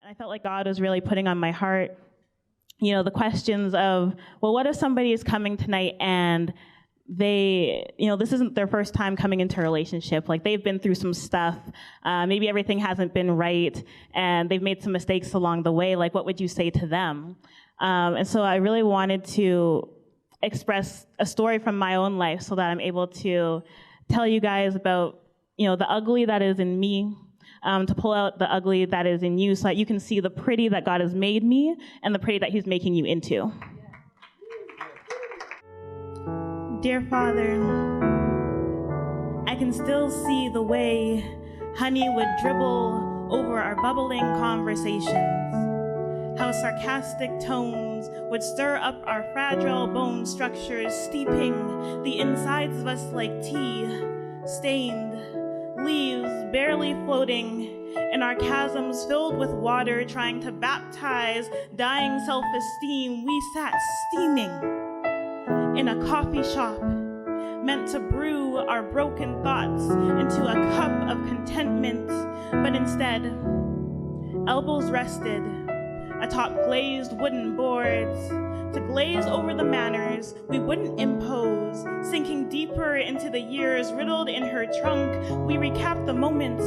I felt like God was really putting on my heart, the questions of, well, what if somebody is coming tonight and they, this isn't their first time coming into a relationship. Like, they've been through some stuff. Maybe everything hasn't been right, and they've made some mistakes along the way. Like, what would you say to them? And so I really wanted to express a story from my own life so that I'm able to tell you guys about, the ugly that is in me, to pull out the ugly that is in you so that you can see the pretty that God has made me and the pretty that he's making you into. Dear Father, I can still see the way honey would dribble over our bubbling conversations, how sarcastic tones would stir up our fragile bone structures, steeping the insides of us like tea, stained, leaves barely floating, in our chasms filled with water, trying to baptize dying self-esteem. We sat steaming in a coffee shop, meant to brew our broken thoughts into a cup of contentment, but instead, elbows rested atop glazed wooden boards, to glaze over the manners we wouldn't impose, sinking deeper into the years riddled in her trunk. We recap the moments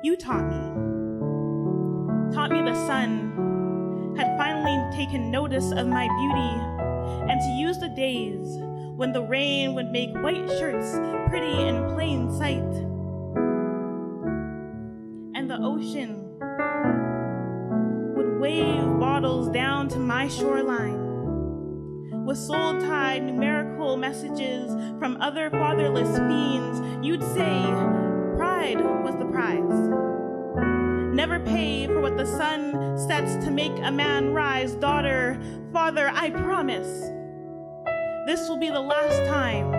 you taught me the sun had finally taken notice of my beauty, and to use the days when the rain would make white shirts pretty in plain sight, and the ocean would wave bottles down to my shoreline with soul-tied numerical messages from other fatherless fiends. You'd say pride was the prize. Never pay for what the sun sets to make a man rise. Daughter, father, I promise this will be the last time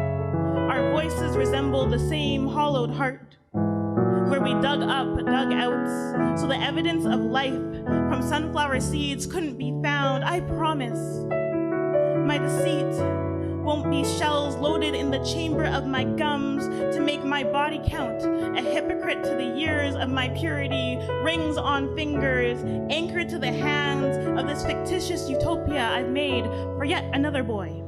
our voices resemble the same hollowed heart, where we dug outs, so the evidence of life from sunflower seeds couldn't be found. I promise my deceit won't be shells loaded in the chamber of my gums to make my body count, a hypocrite to the years of my purity, rings on fingers, anchored to the hands of this fictitious utopia I've made for yet another boy,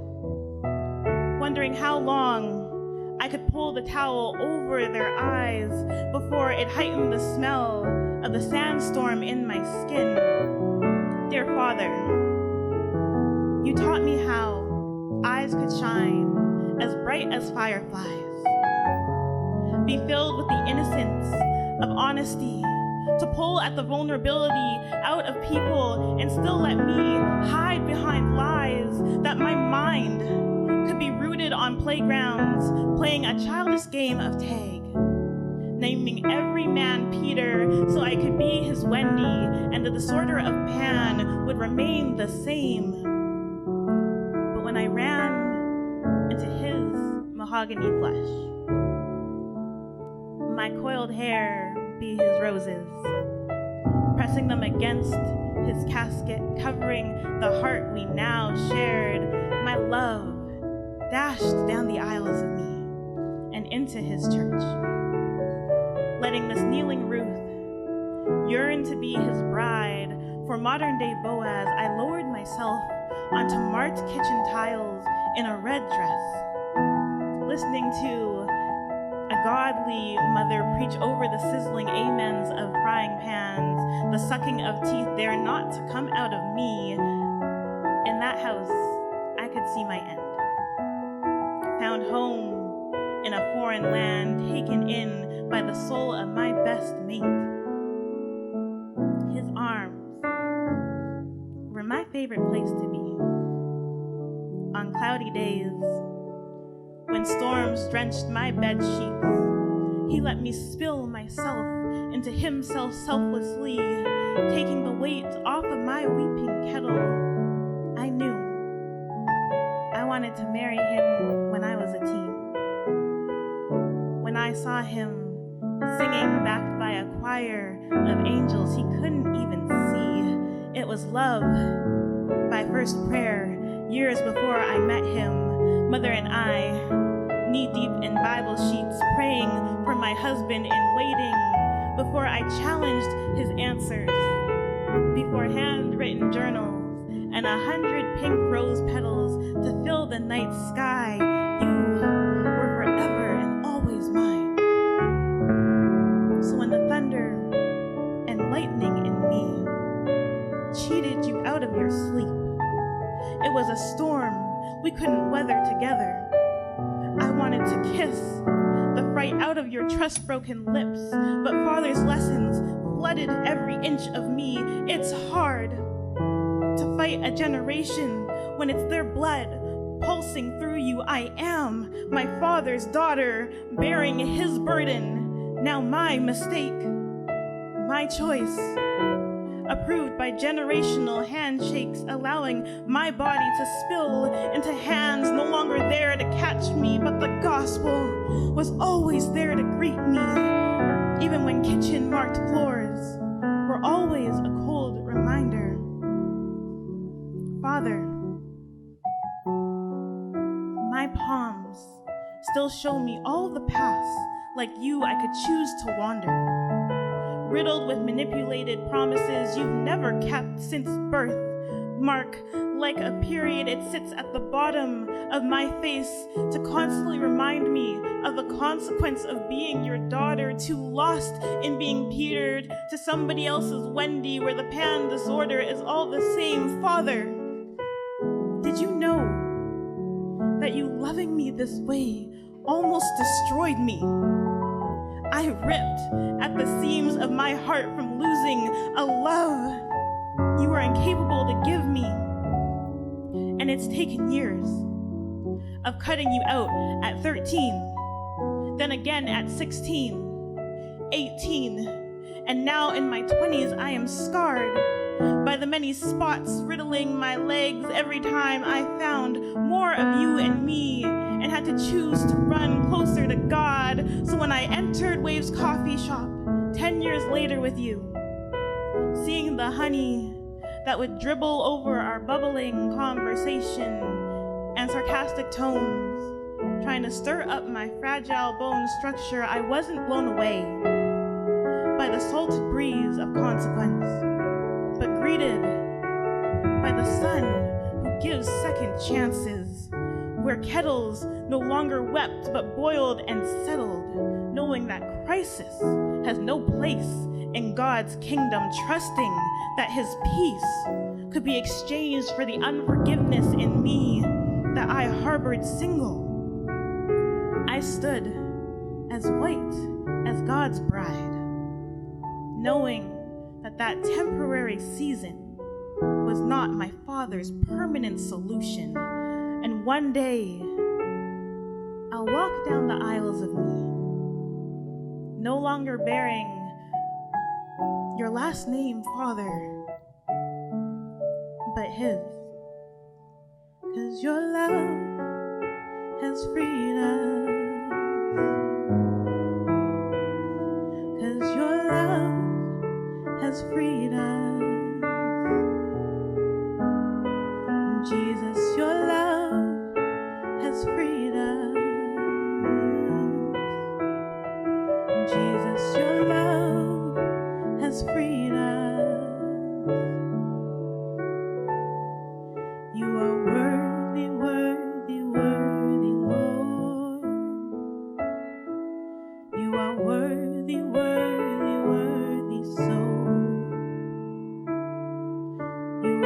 wondering how long I could pull the towel over their eyes before it heightened the smell of the sandstorm in my skin. Dear Father, you taught me how eyes could shine as bright as fireflies, be filled with the innocence of honesty, to pull at the vulnerability out of people and still let me hide behind lies, that my mind could be rooted on playgrounds, playing a childish game of tag, naming every man Peter so I could be his Wendy, and the disorder of Pan would remain the same. But when I ran into his mahogany flesh, my coiled hair be his roses, pressing them against his casket, covering the heart we now shared, my love dashed down the aisles of me and into his church, letting this kneeling Ruth yearn to be his bride. For modern-day Boaz, I lowered myself onto marked kitchen tiles in a red dress, listening to a godly mother preach over the sizzling amens of frying pans, the sucking of teeth dare not to come out of me. In that house, I could see my end. Found home in a foreign land, taken in by the soul of my best mate. His arms were my favorite place to be. On cloudy days, when storms drenched my bed sheets, he let me spill myself into himself selflessly, taking the weight off of my weeping kettle. I knew I wanted to marry him when I was a teen. When I saw him singing backed by a choir of angels he couldn't even see, it was love by first prayer. Years before I met him, Mother and I, knee-deep in Bible sheets, praying for my husband in waiting, before I challenged his answers, before handwritten journals and 100 pink rose petals to fill the night sky. You were forever and always mine. So when the thunder and lightning in me cheated you out of your sleep, it was a storm we couldn't weather together. I wanted to kiss the fright out of your trust-broken lips, but Father's lessons flooded every inch of me. It's hard to fight a generation when it's their blood pulsing through you. I am my Father's daughter, bearing his burden. Now my mistake, my choice, approved by generational handshakes, allowing my body to spill into hands no longer there to catch me, but the gospel was always there to greet me. Even when kitchen-marked floors were always a cold reminder. Father, my palms still show me all the paths like you I could choose to wander, riddled with manipulated promises you've never kept since birth. Mark, like a period, it sits at the bottom of my face to constantly remind me of the consequence of being your daughter, too lost in being Petered to somebody else's Wendy, where the pan disorder is all the same. Father, did you know that you loving me this way almost destroyed me? I ripped at the seams of my heart from losing a love you were incapable to give me. And it's taken years of cutting you out at 13, then again at 16, 18, and now in my 20s I am scarred by the many spots riddling my legs every time I found more of you and me and had to choose to run closer to God. So when I entered Wave's coffee shop 10 years later with you, seeing the honey that would dribble over our bubbling conversation and sarcastic tones, trying to stir up my fragile bone structure, I wasn't blown away by the salted breeze of consequence, but greeted by the sun who gives second chances, where kettles no longer wept but boiled and settled, knowing that crisis has no place in God's kingdom, trusting that his peace could be exchanged for the unforgiveness in me that I harbored single. I stood as white as God's bride, knowing that that temporary season was not my Father's permanent solution. And one day, I'll walk down the aisles of me, no longer bearing your last name, Father, but his. 'Cause your love has freed us. 'Cause your love has freed us. Jesus, your love has freed us. Jesus, your love has freed us. You are worthy, worthy, worthy, Lord. You are worthy, worthy, worthy, so. You